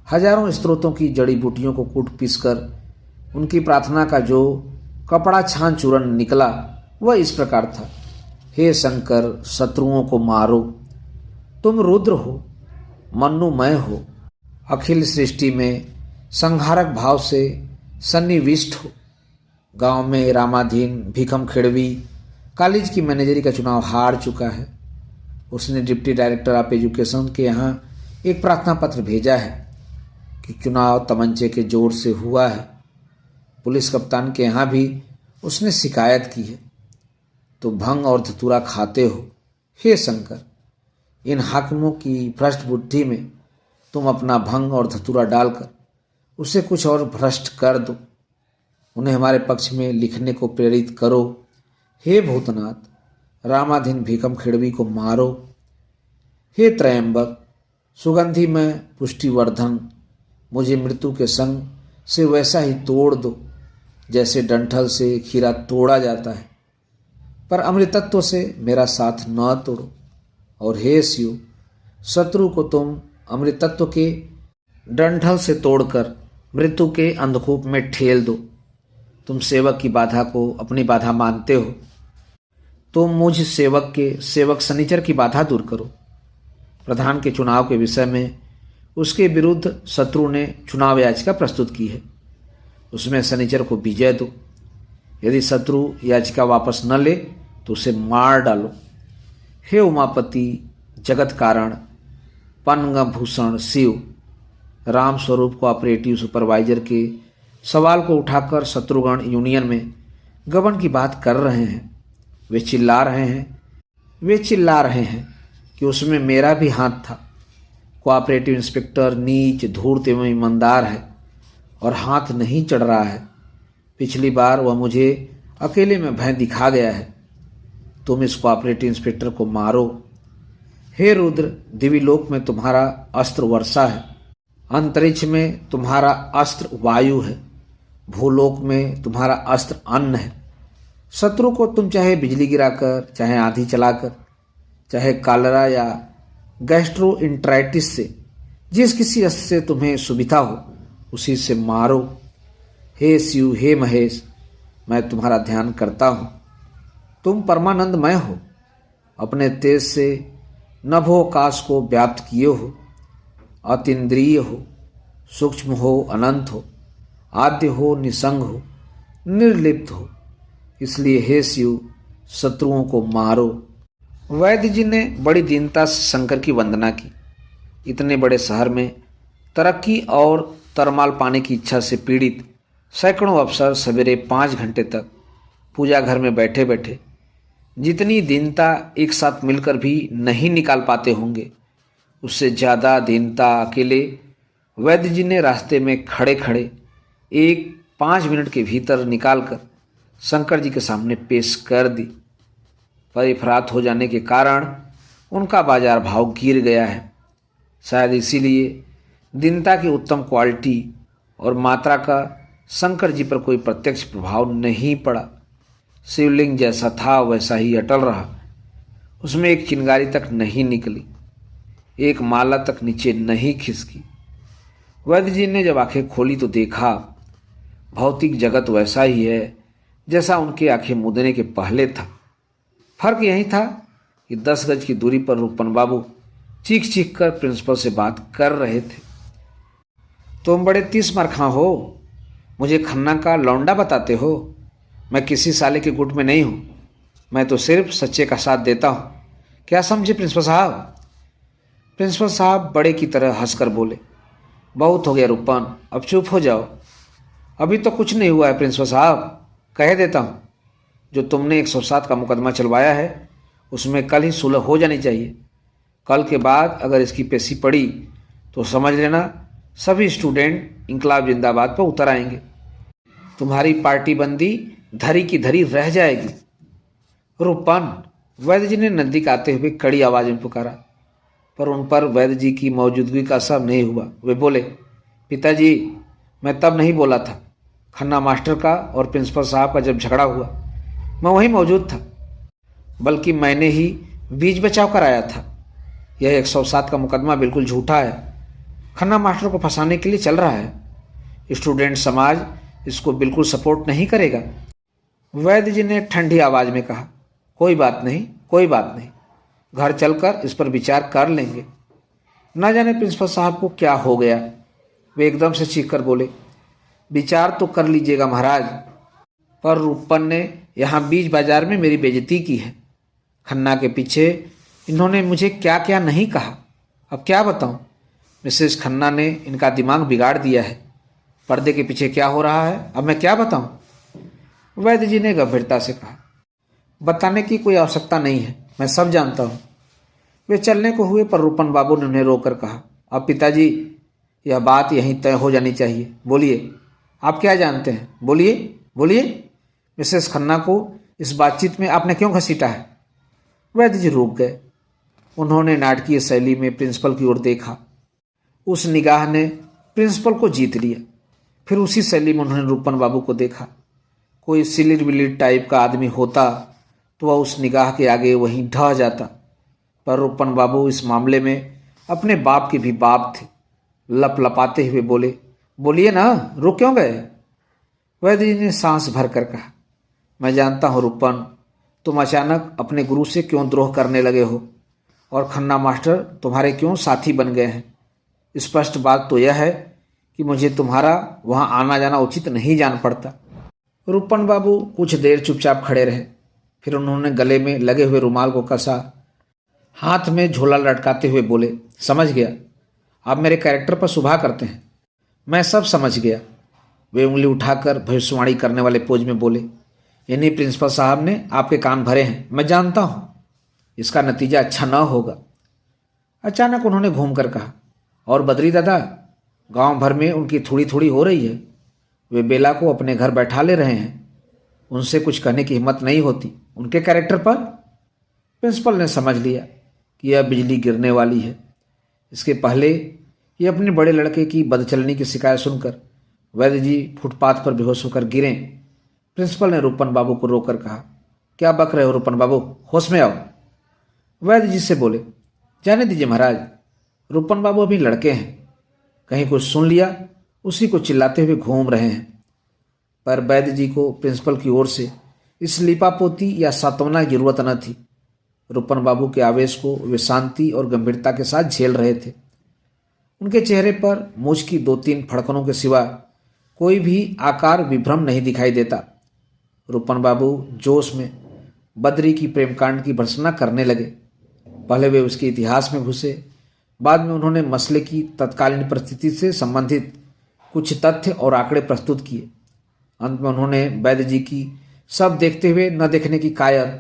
हजारों स्त्रोतों की जड़ी बूटियों को कूट पीसकर उनकी प्रार्थना का जो कपड़ा छान चूर्ण निकला वह इस प्रकार था, हे शंकर, शत्रुओं को मारो, तुम रुद्र हो, मन्नुमय हो, अखिल सृष्टि में संहारक भाव से सन्निविष्ट हो। गांव में रामाधीन भीखम खेड़वी कॉलेज की मैनेजरी का चुनाव हार चुका है। उसने डिप्टी डायरेक्टर ऑफ एजुकेशन के यहाँ एक प्रार्थना पत्र भेजा है कि चुनाव तमंचे के जोर से हुआ है। पुलिस कप्तान के यहाँ भी उसने शिकायत की है। तो भंग और धतूरा खाते हो, हे शंकर, इन हाकिमों की भ्रष्ट बुद्धि में तुम अपना भंग और धतूरा डालकर उसे कुछ और भ्रष्ट कर दो। उन्हें हमारे पक्ष में लिखने को प्रेरित करो। हे भूतनाथ, रामाधीन भीखम खेड़वी को मारो। हे त्रयंबक, सुगंधि में पुष्टिवर्धन, मुझे मृत्यु के संग से वैसा ही तोड़ दो जैसे डंठल से खीरा तोड़ा जाता है, पर अमृतत्व से मेरा साथ न तोड़ो। और हे शिव, शत्रु को तुम अमृतत्व के डंठल से तोड़कर मृत्यु के अंधकूप में ठेल दो। तुम सेवक की बाधा को अपनी बाधा मानते हो, तुम मुझ सेवक के सेवक शनिचर की बाधा दूर करो। प्रधान के चुनाव के विषय में उसके विरुद्ध शत्रु ने चुनाव याचिका प्रस्तुत की है, उसमें शनिचर को विजय दो। यदि शत्रु याचिका वापस न ले तो उसे मार डालो। हे उमापति, जगत कारण, पन्नगभूषण शिव, राम स्वरूप कोऑपरेटिव सुपरवाइजर के सवाल को उठाकर शत्रुगण यूनियन में गबन की बात कर रहे हैं। वे चिल्ला रहे हैं कि उसमें मेरा भी हाथ था। कोऑपरेटिव इंस्पेक्टर नीच, धूर्त एवं ईमानदार है और हाथ नहीं चढ़ रहा है। पिछली बार वह मुझे अकेले में भय दिखा गया है। तुम इस कोऑपरेटिव इंस्पेक्टर को मारो। हे रुद्र, दिव्यलोक में तुम्हारा अस्त्र वर्षा है, अंतरिक्ष में तुम्हारा अस्त्र वायु है, भूलोक में तुम्हारा अस्त्र अन्न है। शत्रु को तुम चाहे बिजली गिराकर, चाहे आंधी चलाकर, चाहे कॉलरा या गैस्ट्रोइंट्राइटिस से, जिस किसी अस्त्र से तुम्हें सुविधा हो उसी से मारो। हे शिव, हे महेश, मैं तुम्हारा ध्यान करता हूँ। तुम परमानंदमय हो, अपने तेज से नभोकाश को व्याप्त किए हो, अतीन्द्रिय हो, सूक्ष्म हो, अनंत हो, आद्य हो, निसंग हो, निर्लिप्त हो। इसलिए हे शिव, शत्रुओं को मारो। वैद्य जी ने बड़ी दीनता से शंकर की वंदना की। इतने बड़े शहर में तरक्की और तरमाल पाने की इच्छा से पीड़ित सैकड़ों अफसर सवेरे 5 घंटे तक पूजा घर में बैठे बैठे जितनी दीनता एक साथ मिलकर भी नहीं निकाल पाते होंगे, उससे ज़्यादा दीनता अकेले वैद्य जी ने रास्ते में खड़े खड़े 5 मिनट के भीतर निकालकर शंकर जी के सामने पेश कर दी। परिफ्रात हो जाने के कारण उनका बाजार भाव गिर गया है। शायद इसीलिए दीनता की उत्तम क्वालिटी और मात्रा का शंकर जी पर कोई प्रत्यक्ष प्रभाव नहीं पड़ा। शिवलिंग जैसा था वैसा ही अटल रहा, उसमें एक चिंगारी तक नहीं निकली, एक माला तक नीचे नहीं खिसकी। वैद्य जी ने जब आंखें खोली तो देखा भौतिक जगत वैसा ही है जैसा उनकी आंखें मूंदने के पहले था। फर्क यही था कि 10 गज की दूरी पर रूपन बाबू चीख चीख कर प्रिंसिपल से बात कर रहे थे। तुम बड़े 30 मरखा हो, मुझे खन्ना का लौंडा बताते हो। मैं किसी साले के गुट में नहीं हूँ, मैं तो सिर्फ सच्चे का साथ देता हूँ। क्या समझे प्रिंसिपल साहब? प्रिंसिपल साहब बड़े की तरह हंसकर बोले, बहुत हो गया रूपन, अब चुप हो जाओ। अभी तो कुछ नहीं हुआ है प्रिंसिपल साहब, कह देता हूँ। जो तुमने 107 का मुकदमा चलवाया है उसमें कल ही सुलह हो जानी चाहिए। कल के बाद अगर इसकी पेशी पड़ी तो समझ लेना सभी स्टूडेंट इंकलाब जिंदाबाद पर उतर आएंगे। तुम्हारी पार्टी बंदी धरी की धरी रह जाएगी। रूपन, वैद्य जी ने नज़दीक आते हुए कड़ी आवाज में पुकारा, पर उन पर वैद्य जी की मौजूदगी का असर नहीं हुआ। वे बोले, पिताजी, मैं तब नहीं बोला था। खन्ना मास्टर का और प्रिंसिपल साहब का जब झगड़ा हुआ मैं वहीं मौजूद था, बल्कि मैंने ही बीच बचाव कराया था। यह 107 का मुकदमा बिल्कुल झूठा है, खन्ना मास्टर को फंसाने के लिए चल रहा है। स्टूडेंट समाज इसको बिल्कुल सपोर्ट नहीं करेगा। वैद्य जी ने ठंडी आवाज में कहा, कोई बात नहीं, कोई बात नहीं, घर चलकर इस पर विचार कर लेंगे। न जाने प्रिंसिपल साहब को क्या हो गया, वे एकदम से चीख कर बोले, विचार तो कर लीजिएगा महाराज, पर रूपन ने यहाँ बीच बाजार में मेरी बेइज्जती की है। खन्ना के पीछे इन्होंने मुझे क्या क्या नहीं कहा, अब क्या बताऊँ। मिसेस खन्ना ने इनका दिमाग बिगाड़ दिया है। पर्दे के पीछे क्या हो रहा है अब मैं क्या बताऊँ? वैद्य जी ने गंभीरता से कहा, बताने की कोई आवश्यकता नहीं है, मैं सब जानता हूँ। वे चलने को हुए पर रूपन बाबू ने उन्हें रोककर कहा, अब पिताजी, यह बात यहीं तय हो जानी चाहिए। बोलिए, आप क्या जानते हैं? बोलिए बोलिए, मिसेस खन्ना को इस बातचीत में आपने क्यों घसीटा है? वैद्य जी रुक गए। उन्होंने नाटकीय शैली में प्रिंसिपल की ओर देखा। उस निगाह ने प्रिंसिपल को जीत लिया। फिर उसी शैली में उन्होंने रूपन बाबू को देखा। कोई सिलिर विलिर टाइप का आदमी होता तो वह उस निगाह के आगे वहीं ढह जाता, पर रूपन बाबू इस मामले में अपने बाप के भी बाप थे। लपलपाते हुए बोले, बोलिए ना, रुक क्यों गए? वैद्य जी ने सांस भर कर कहा, मैं जानता हूँ रूपन, तुम अचानक अपने गुरु से क्यों द्रोह करने लगे हो और खन्ना मास्टर तुम्हारे क्यों साथी बन गए हैं। स्पष्ट बात तो यह है कि मुझे तुम्हारा वहाँ आना जाना उचित नहीं जान पड़ता। रूपन बाबू कुछ देर चुपचाप खड़े रहे, फिर उन्होंने गले में लगे हुए रुमाल को कसा, हाथ में झोला लटकाते हुए बोले, समझ गया, आप मेरे कैरेक्टर पर सुबह करते हैं। मैं सब समझ गया। वे उंगली उठाकर भविष्यवाणी करने वाले पोज में बोले, इन्हीं प्रिंसिपल साहब ने आपके कान भरे हैं, मैं जानता हूँ इसका नतीजा अच्छा न होगा। अचानक उन्होंने घूमकर कहा, और बद्री दादा, गांव भर में उनकी थोड़ी थोड़ी हो रही है। वे बेला को अपने घर बैठा ले रहे हैं। उनसे कुछ कहने की हिम्मत नहीं होती उनके कैरेक्टर पर। प्रिंसिपल ने समझ लिया कि यह बिजली गिरने वाली है। इसके पहले ये अपने बड़े लड़के की बदचलनी की शिकायत सुनकर वैद्य जी फुटपाथ पर बेहोश होकर गिरे। प्रिंसिपल ने रूपन बाबू को रोककर कहा, क्या बक रहे हो रूपन बाबू, होश में आओ। वैद्य जी से बोले, जाने दीजिए महाराज, रूपन बाबू अभी लड़के हैं, कहीं कुछ सुन लिया उसी को चिल्लाते हुए घूम रहे हैं। पर वैद्य जी को प्रिंसिपल की ओर से इस लीपापोती या सांत्वना की जरूरत न थी। रूपन बाबू के आवेश को वे शांति और गंभीरता के साथ झेल रहे थे। उनके चेहरे पर मूछ की 2-3 फड़कनों के सिवा कोई भी आकार विभ्रम नहीं दिखाई देता। रूपन बाबू जोश में बद्री की प्रेमकांड की भर्त्सना करने लगे। पहले वे उसके इतिहास में घुसे, बाद में उन्होंने मसले की तत्कालीन परिस्थिति से संबंधित कुछ तथ्य और आंकड़े प्रस्तुत किए। अंत में उन्होंने वैद्य जी की सब देखते हुए न देखने की कायर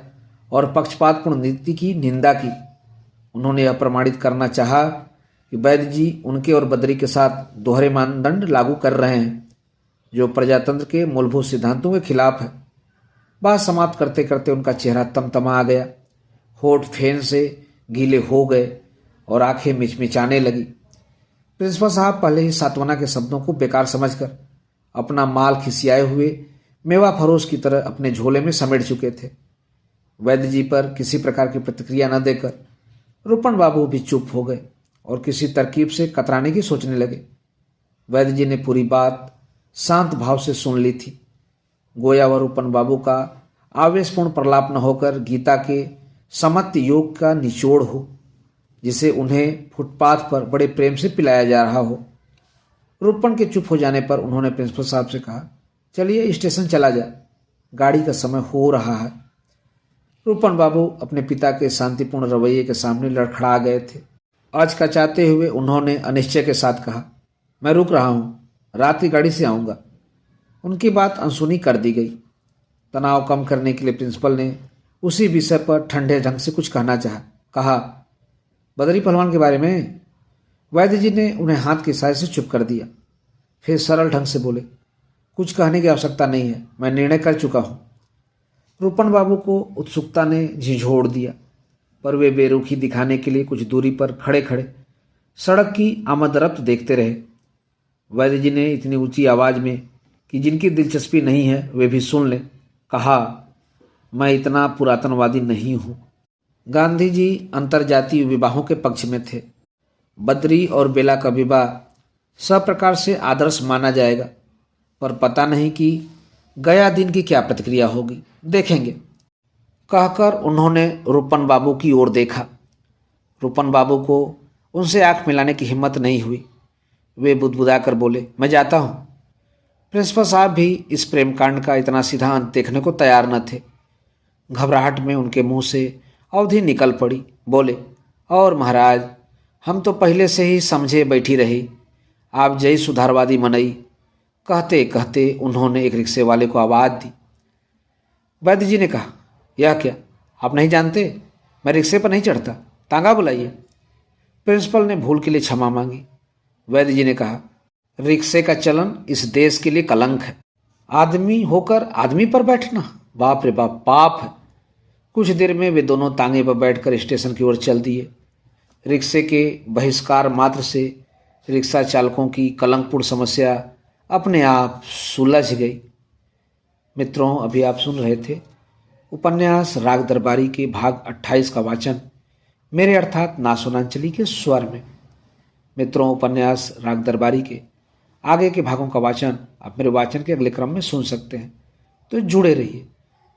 और पक्षपातपूर्ण नीति की निंदा की। उन्होंने यह प्रमाणित करना चाहा कि वैद्य जी उनके और बद्री के साथ दोहरे मानदंड लागू कर रहे हैं, जो प्रजातंत्र के मूलभूत सिद्धांतों के खिलाफ है। बात समाप्त करते करते उनका चेहरा तमतमा गया, होठ फेन से गीले हो गए और आंखें मिचमिचाने लगी। प्रिंसिपल साहब पहले ही सांत्वना के शब्दों को बेकार समझकर अपना माल खिसियाए हुए मेवा फरोश की तरह अपने झोले में समेट चुके थे। वैद्य जी पर किसी प्रकार की प्रतिक्रिया न देकर रूपन बाबू भी चुप हो गए और किसी तरकीब से कतराने की सोचने लगे। वैद्य जी ने पूरी बात शांत भाव से सुन ली थी। गोया व रूपन बाबू का आवेशपूर्ण प्रलाप न होकर गीता के समत्व योग का निचोड़ हो, जिसे उन्हें फुटपाथ पर बड़े प्रेम से पिलाया जा रहा हो। रूपन के चुप हो जाने पर उन्होंने प्रिंसिपल साहब से कहा, चलिए स्टेशन चला जाए, गाड़ी का समय हो रहा है। रूपन बाबू अपने पिता के शांतिपूर्ण रवैये के सामने लड़खड़ा गए थे। आज का चाहते हुए उन्होंने अनिश्चय के साथ कहा, मैं रुक रहा हूँ, रात की गाड़ी से आऊँगा। उनकी बात अनसुनी कर दी गई। तनाव कम करने के लिए प्रिंसिपल ने उसी विषय पर ठंडे ढंग से कुछ कहना चाहा। कहा, बद्री पहलवान के बारे में। वैद्य जी ने उन्हें हाथ के इशारे से चुप कर दिया। फिर सरल ढंग से बोले, कुछ कहने की आवश्यकता नहीं है, मैं निर्णय कर चुका हूँ। रूपन बाबू को उत्सुकता ने झिझोड़ दिया, पर वे बेरुखी दिखाने के लिए कुछ दूरी पर खड़े खड़े सड़क की आमदरफ्त देखते रहे। वैद्य जी ने इतनी ऊंची आवाज में कि जिनकी दिलचस्पी नहीं है वे भी सुन लें, कहा, मैं इतना पुरातनवादी नहीं हूँ। गांधी जी अंतरजातीय विवाहों के पक्ष में थे। बद्री और बेला का विवाह सब प्रकार से आदर्श माना जाएगा, पर पता नहीं कि गया दिन की क्या प्रतिक्रिया होगी, देखेंगे। कहकर उन्होंने रूपन बाबू की ओर देखा। रूपन बाबू को उनसे आंख मिलाने की हिम्मत नहीं हुई। वे बुदबुदा कर बोले, मैं जाता हूँ। प्रिंसिपल साहब भी इस प्रेमकांड का इतना सीधा अंत देखने को तैयार न थे। घबराहट में उनके मुंह से अवधि निकल पड़ी। बोले, और महाराज, हम तो पहले से ही समझे बैठी रही, आप जय सुधारवादी मनई। कहते कहते उन्होंने एक रिक्शे वाले को आवाज़ दी। वैद्य जी ने कहा, यह क्या, आप नहीं जानते, मैं रिक्शे पर नहीं चढ़ता, तांगा बुलाइए। प्रिंसिपल ने भूल के लिए क्षमा मांगी। वैद्य जी ने कहा, रिक्शे का चलन इस देश के लिए कलंक है। आदमी होकर आदमी पर बैठना, बाप रे बाप, पाप है। कुछ देर में वे दोनों तांगे पर बैठकर स्टेशन की ओर चल दिए। रिक्शे के बहिष्कार मात्र से रिक्शा चालकों की कलंकपूर्ण समस्या अपने आप सुलझ गई। मित्रों, अभी आप सुन रहे थे उपन्यास राग दरबारी के भाग 28 का वाचन मेरे अर्थात नासुनांचली के स्वर में। मित्रों, उपन्यास राग दरबारी के आगे के भागों का वाचन आप मेरे वाचन के अगले क्रम में सुन सकते हैं, तो जुड़े रहिए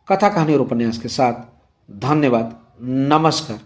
कथा कहानी और उपन्यास के साथ। धन्यवाद, नमस्कार।